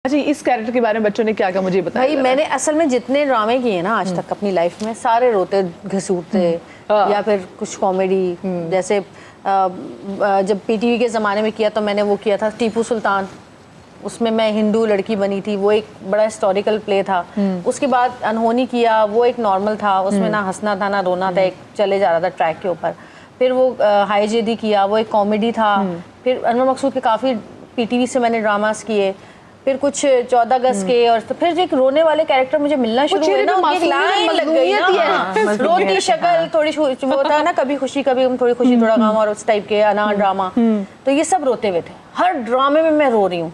अच्छा, इस कैरेक्टर के बारे में बच्चों ने क्या कहा मुझे बताया? भाई मैंने असल में जितने ड्रामे किए ना आज तक अपनी लाइफ में, सारे रोते घसूटते या फिर कुछ कॉमेडी, जैसे जब पीटीवी के ज़माने में किया तो मैंने वो किया था टीपू सुल्तान, उसमें मैं हिंदू लड़की बनी थी, वो एक बड़ा हिस्टोरिकल प्ले था। उसके बाद अनहोनी किया, वो एक नॉर्मल था, उसमें ना हंसना था ना रोना था, एक चले जा रहा था ट्रैक के ऊपर। फिर वो हाई जेदी किया, वो एक कॉमेडी था। फिर अनवर मकसूद के काफ़ी पीटीवी से मैंने ड्रामास किए। फिर कुछ 14 अगस्त के, और फिर एक रोने वाले कैरेक्टर मुझे मिलना शुरू हुए ना, एक लाइन लग गई ना, रोती शक्ल थोड़ी वो था ना, कभी खुशी कभी हम, थोड़ी खुशी थोड़ा गम, और उस टाइप के अना ड्रामा, तो ये सब रोते हुए थे। हर ड्रामे में मैं रो रही हूँ।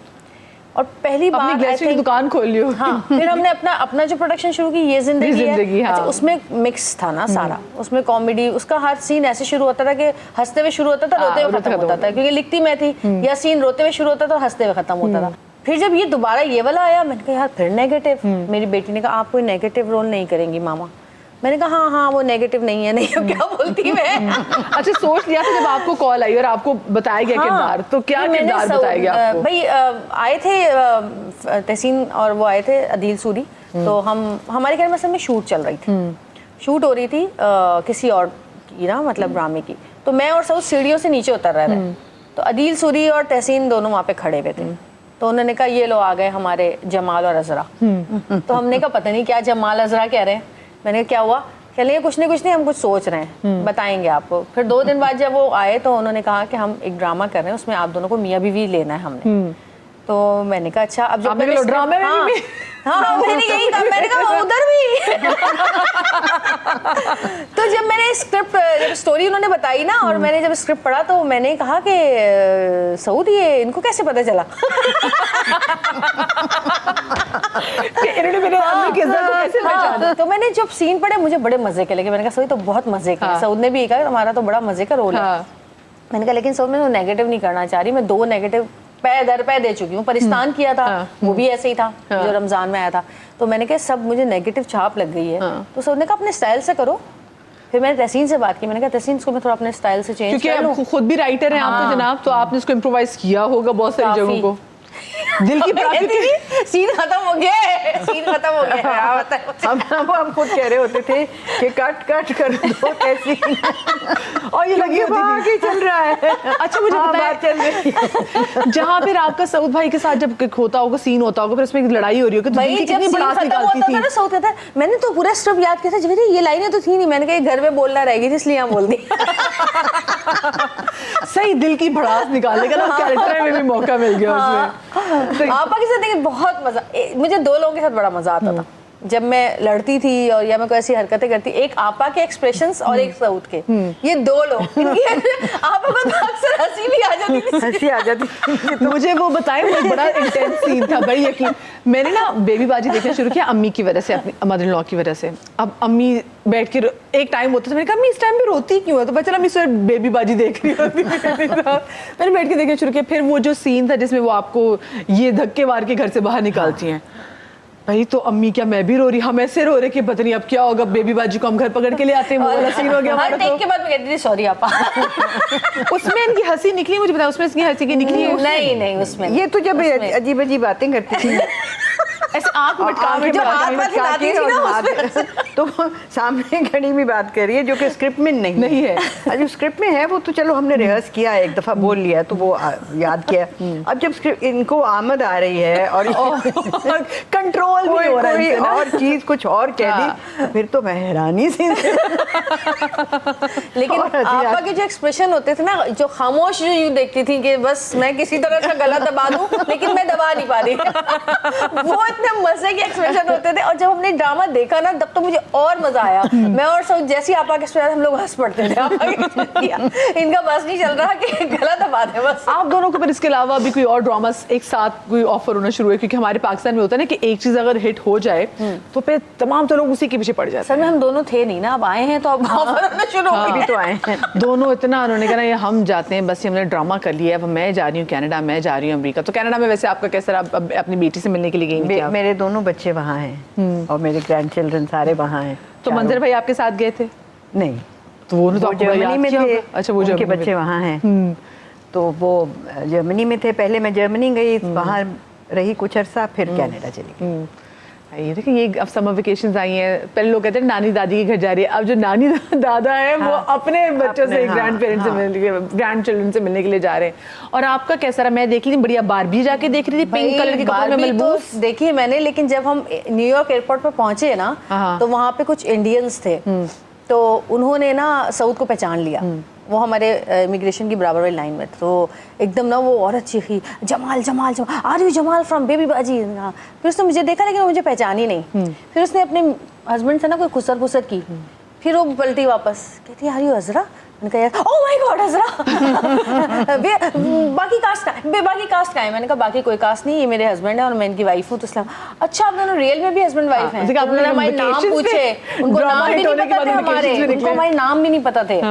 और पहली बार की दुकान खोल ली हो। हाँ, फिर हमने अपना जो प्रोडक्शन शुरू की, ये जिंदगी है। हाँ। अच्छा, उसमें मिक्स था ना सारा, उसमें कॉमेडी, उसका हर सीन ऐसे शुरू होता था कि हंसते हुए शुरू होता था, रोते हुए खत्म होता था, क्योंकि लिखती मैं थी, या सीन रोते हुए शुरू होता था, हंसते हुए खत्म होता था। फिर जब ये दोबारा ये वाला आया, मैंने कहा यार फिर नेगेटिव। मेरी बेटी ने कहा आप कोई नेगेटिव रोल नहीं करेंगी मामा। मैंने कहा हाँ हाँ वो नेगेटिव नहीं है। नहीं क्या बोलती मैं। अच्छा, सोच लिया था जब आपको कॉल आई और आपको बताया गया किरदार, तो क्या किरदार बताया गया आपको? भाई आए थे तहसीन और वो आए थे अदील सूरी, तो हमारे घर में असल में शूट चल रही थी, शूट हो रही थी किसी और की ना, मतलब ड्रामे की। तो मैं और सब सीढ़ियों से नीचे उतर रहे थे, तो अदील सूरी और तहसीन दोनों वहाँ पे खड़े हुए थे। तो उन्होंने कहा ये लो आ गए हमारे जमाल और अजरा। तो हमने कहा पता नहीं क्या जमाल अजरा कह रहे हैं। मैंने कहा क्या हुआ? कह रहे कुछ नहीं हम कुछ सोच रहे हैं, बताएंगे आपको। फिर 2 दिन बाद जब वो आए तो उन्होंने कहा कि हम एक ड्रामा कर रहे हैं, उसमें आप दोनों को मियाँ बीवी लेना है हमने। तो मैंने कहा अच्छा, अब जब मैंने ड्रामे में भी हाँ मैंने यही कहा, मैंने कहा उधर भी। तो जब मैंने स्क्रिप्ट, जब स्टोरी उन्होंने बताई ना, और मैंने जब स्क्रिप्ट पढ़ा तो मैंने कहा कि सऊद ये इनको कैसे पता चला? तो मैंने जब सीन पढ़े मुझे बड़े मजे के लगे। मैंने कहा सऊद तो बहुत मजे का। सऊद ने भी कहा हमारा तो बड़ा मजे का रोल है। मैंने कहा लेकिन सऊद मैं तो नेगेटिव नहीं करना चाह रही, मैं 2 नेगेटिव पै दर पै दे चुकी हूँ। परिस्तान किया था, वो भी ऐसे ही था जो रमजान में आया था। तो मैंने कहा सब मुझे नेगेटिव छाप लग गई है। तो सऊद ने कहा अपने स्टाइल से करो। फिर मैंने तहसीन से बात की, मैंने कहा तहसीन इसको मैं थोड़ा अपने स्टाइल से चेंज कर लूं। क्योंकि खुद भी राइटर हैं आप तो जनाब, तो आपने इसको इम्प्रोवाइज किया होगा बहुत सारी जगहों को। दिल की सीन खत्म हो गया है, सीन खत्म हो गया है। हम खुद कह रहे होते थे कि कट कर दो कैसी, और ये लगी होती थी चल रहा है। अच्छा मुझे बताएं, जहाँ फिर आपका सऊद भाई के साथ जब होता होगा, सीन होता होगा, फिर उसमें लड़ाई हो रही होगी, तो दिल की कितनी भड़ास निकालती थी? सऊद कहता है मैंने तो पूरा स्क्रिप्ट याद किया था, जब ये लाइनें तो थी नहीं, मैंने कहा घर में बोलना रहेगी इसलिए यहाँ बोल दी। सही दिल की भड़ास निकालने का ना कैरेक्टर में भी मौका मिल गया उसमें। आपा के साथ देखिए बहुत मजा, मुझे 2 लोगों के साथ बड़ा मजा आता था जब मैं लड़ती थी और या मैं कोई ऐसी हरकतें करती। एक आपा के एक्सप्रेशंस और एक सऊद के, ये 2 लोग। आपा को तो अक्सर हंसी भी आ जाती थी, हंसी आ जाती थी। तो मुझे वो बताएं, वो बड़ा इंटेंस सीन था भाई, यकीन। मैंने ना बेबी बाजी देखना शुरू किया अम्मी की वजह से, अपनी मदर इन लॉ की वजह से। अब अम्मी बैठ के एक टाइम होता था, मैंने कहा अम्मी इस टाइम पे रोती क्यों है? तो बच्चा अम्मी सिर्फ बेबी बाजी देख रही होती थी। मैंने बैठ के देखना शुरू किया। फिर वो जो सीन था जिसमें वो आपको ये धक्के मार के घर से बाहर निकालती हैं, भाई तो अम्मी क्या मैं भी रो रही, हम ऐसे रो रहे कि पता नहीं अब क्या होगा, बेबी बाजी को हम घर पकड़ के ले आते हैं, वो वाला सीन हो गया हमारा। टेक के बाद मैं कहती थी सॉरी आपा। उसमें इनकी हंसी निकली, मुझे बताया उसमें इसकी हंसी की निकली है? नहीं उसमें ये तो जब अजीब अजीब बातें करती थी, ऐसे आंख मटका के, तो सामने खड़ी भी बात कर रही है जो कि स्क्रिप्ट में नहीं है। जो स्क्रिप्ट में है वो तो चलो हमने रिहर्स किया, एक दफा बोल लिया तो वो याद किया। अब जब स्क्रिप्ट इनको आमद आ रही है और कंट्रोल भी हो रहा है और चीज कुछ और कह दी, फिर तो मैं हैरानी से। लेकिन आपा के जो एक्सप्रेशन होते थे ना, जो खामोश जो यूं देखती थी कि बस मैं किसी तरह से गला दबा दूं, लेकिन मैं दबा नहीं पा रही। वो इतने मजे के एक्सप्रेशन होते थे। और जब हमने ड्रामा देखा ना तब तो मुझे और मजा आया। मैं और सब जैसी आपा के एक्सप्रेशन हम लोग हंस पड़ते थे। इनका बस नहीं चल रहा कि गला दबा दे बस। आप दोनों को फिर इसके अलावा भी कोई और ड्रामास एक साथ कोई ऑफर होना शुरू हुए? क्योंकि हमारे पाकिस्तान में होता है ना कि एक चीज अगर हिट हो जाए तो फिर तमाम तो लोग उसी के पीछे पड़ जाते हैं। सर में हम दोनों थे नहीं ना, अब आए हैं तो अब ऑफर होना शुरू हो गए। तो आए हैं दोनों इतना, उन्होंने कहा ये हम जाते हैं, बस हमने ड्रामा कर लिया, अब मैं जा रही हूँ कनाडा, मैं जा रही हूँ अमेरिका। तो कनाडा में वैसे आपका कैसा, अपनी बेटी से मिलने के लिए गई? मेरे दोनों बच्चे वहाँ हैं और मेरे ग्रैंड चिल्ड्रन सारे वहाँ हैं। तो मंजर भाई आपके साथ गए थे? नहीं, तो वो जर्मनी में थे। अच्छा, वो उनके बच्चे वहाँ हैं, तो वो जर्मनी में थे। पहले मैं जर्मनी गई, वहाँ रही कुछ अरसा, फिर कनाडा चली गई। ये देखिए, ये अब समर वेकेशंस आई हैं, पहले लोग कहते हैं नानी दादी के घर जा रही है, अब जो नानी दादा है वो अपने बच्चों से, ग्रैंड पेरेंट्स से मिलने के, ग्रैंड चिल्ड्रन से मिलने के लिए जा रहे हैं। और आपका कैसा रहा? मैं देख रही थी, बढ़िया बारबी जाके देख रही थी, पिंक कलर के कपड़ों में मलबूस। तो देखी है मैंने, लेकिन जब हम न्यूयॉर्क एयरपोर्ट पर पहुंचे ना, तो वहाँ पे कुछ इंडियंस थे, तो उन्होंने ना सऊद को पहचान लिया। वो हमारे इमिग्रेशन की बराबर वाली लाइन में, तो एकदम ना वो औरत चीखी, Jamal Jamal Jamal, are you Jamal from Baby Baji. फिर उसने मुझे देखा, लेकिन वो मुझे पहचानी नहीं। फिर उसने अपने हस्बैंड से ना कोई खुसर फुसर की, फिर वो पलटी वापस, कहती आर यू अजरा? मैंने कहा यार, ओह माय गॉड अजरा। बाकी कास्ट का है? मैंने कहा बाकी कोई कास्ट नहीं, ये मेरे हस्बैंड है और मैं इनकी वाइफ हूँ। तो इसलिए अच्छा, आप दोनों रियल में भी हस्बैंड वाइफ हैं? उन्होंने हमारे नाम पूछे, उनको नाम भी नहीं पता थे हमारे, उनको हमारे नाम भी नहीं पता थे।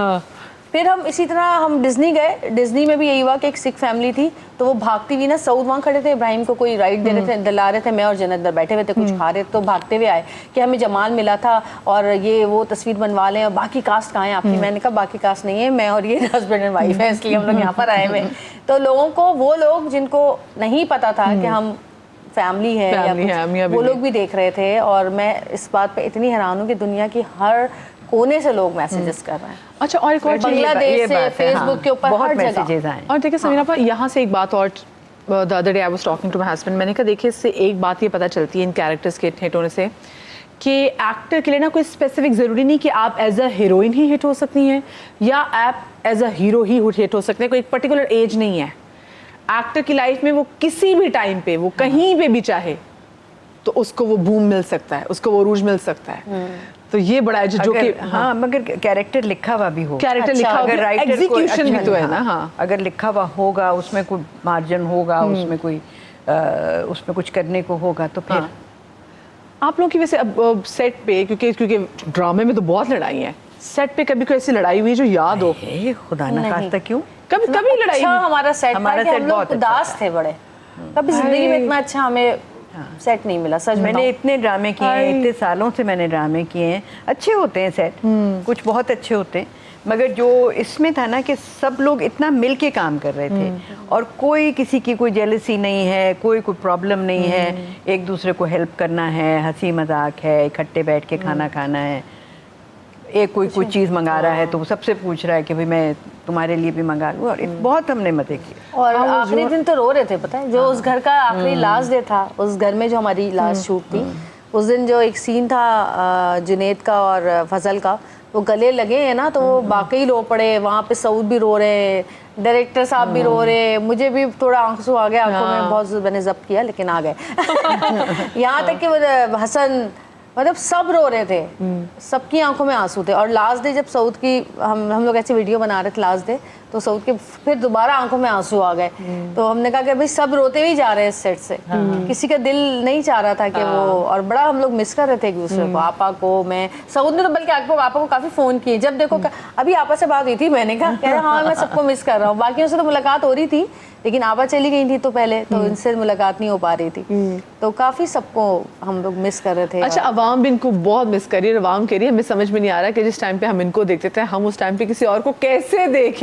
फिर हम इसी तरह हम डिज्नी गए। डिज्नी में भी यही हुआ कि एक सिख फैमिली थी, तो वो भागती हुई ना, सऊद वहाँ खड़े थे, इब्राहिम को कोई राइड दे रहे थे, दिला रहे थे, मैं और जन्नत बैठे हुए थे, कुछ खा रहे, तो भागते हुए आए कि हमें जमाल मिला था और ये वो तस्वीर बनवा लें, और बाकी कास्ट कहाँ है आपकी? मैंने कहा बाकी कास्ट नहीं है, मैं और ये हस्बैंड एंड वाइफ है, इसलिए हम लोग यहाँ पर आए हुए। तो लोगों को, वो लोग जिनको नहीं पता था कि हम फैमिली है या कुछ, वो लोग भी देख रहे थे। और मैं इस बात पे इतनी हैरान हूँ कि दुनिया की हर कोने से लोग मैसेजेस कर रहे हैं। अच्छा, और एक और बांग्लादेश से, फेसबुक के ऊपर हर जगह। और देखिए समीरा पर, यहाँ से एक बात और, the other day I was talking to my husband, मैंने कहा देखिए, इससे एक बात ये पता चलती है इन कैरेक्टर्स के हिट होने से, कि एक्टर के लिए ना कोई स्पेसिफिक ज़रूरी नहीं कि आप एज अ हीरोइन ही हिट हो सकती हैं या आप एज अ हीरो ही हिट हो सकते हैं। कोई एक पर्टिकुलर एज नहीं है एक्टर की लाइफ में, वो किसी भी टाइम पे, वो कहीं पे भी चाहे, तो उसको वो बूम मिल सकता है, उसको वो रूज मिल सकता है। तो ये बड़ा है जो कि, हाँ, मगर कैरेक्टर लिखा हुआ भी हो, कैरेक्टर लिखा हुआ, अगर राइटर एग्जीक्यूशन भी तो है ना। हाँ, अगर लिखा हुआ होगा, उसमें कोई मार्जिन होगा, उसमें कोई उसमें कुछ करने को होगा, तो फिर आप लोगों की वैसे अब सेट पे, क्योंकि ड्रामे में तो बहुत लड़ाई है, सेट पे कभी कोई ऐसी लड़ाई हुई जो याद हो? खुदा ना खास्ता, क्यों? कभी लड़ाई? अच्छा, हमारा सेट था कि हम लोग उदास थे बड़े, कभी जिंदगी में इतना अच्छा हमें सेट नहीं मिला। सच मैंने इतने ड्रामे किए हैं, इतने सालों से मैंने ड्रामे किए हैं, अच्छे होते हैं सेट, कुछ बहुत अच्छे होते हैं, मगर जो इसमें था ना कि सब लोग इतना मिल के काम कर रहे थे, और कोई किसी की कोई जेलसी नहीं है, कोई प्रॉब्लम नहीं है, एक दूसरे को हेल्प करना है, हंसी मजाक है, इकट्ठे बैठ के खाना खाना है। एक कोई चीज़ मंगा रहा है तो वो सबसे पूछ रहा है कि भाई मैं तुम्हारे लिए भी मंगा लूँ, और बहुत हमने मज़े किए। और आखिरी दिन तो रो रहे थे, पता है, जो उस घर का आखिरी लास्ट डे था, उस घर में जो हमारी लास्ट शूट थी, उस दिन जो एक सीन था जुनैद का और फजल का, वो गले लगे हैं ना, तो वो बाकी रो पड़े। वहाँ पे सऊद भी रो रहे, डायरेक्टर साहब भी रो रहे, मुझे भी थोड़ा आंसू आ गया आंखों में, बहुत मैंने जब्त किया लेकिन आ गए। यहाँ तक कि वो हसन, मतलब सब रो रहे थे, सबकी आंखों में आंसू थे। और लास्ट डे जब सऊद की हम लोग ऐसी वीडियो बना रहे थे लास्ट डे, तो सऊद के फिर दोबारा आंखों में आंसू आ गए। तो हमने कहा कि भाई सब रोते हुए जा रहे हैं इस सेट से, किसी का दिल नहीं चाह रहा था कि वो, और बड़ा हम लोग मिस कर रहे थे एक दूसरे को, आपा को, मैं, सऊद ने तो बल्कि आपा को काफी फोन किए, जब देखो अभी आपा से बात हुई थी, मैंने कहा कह रहे हाँ मैं सबको मिस कर रहा हूँ। बाकियों से तो मुलाकात हो रही थी, लेकिन आपा चली गई थी तो पहले, तो इनसे मुलाकात नहीं हो पा रही थी, तो काफी सबको हम लोग मिस कर रहे थे। अच्छा, अवाम भी इनको बहुत मिस कर रही है, अवाम कह रही है हमें समझ में नहीं आ रहा कि जिस टाइम पे हम इनको देखते थे, हम उस टाइम पे किसी और को कैसे देखें।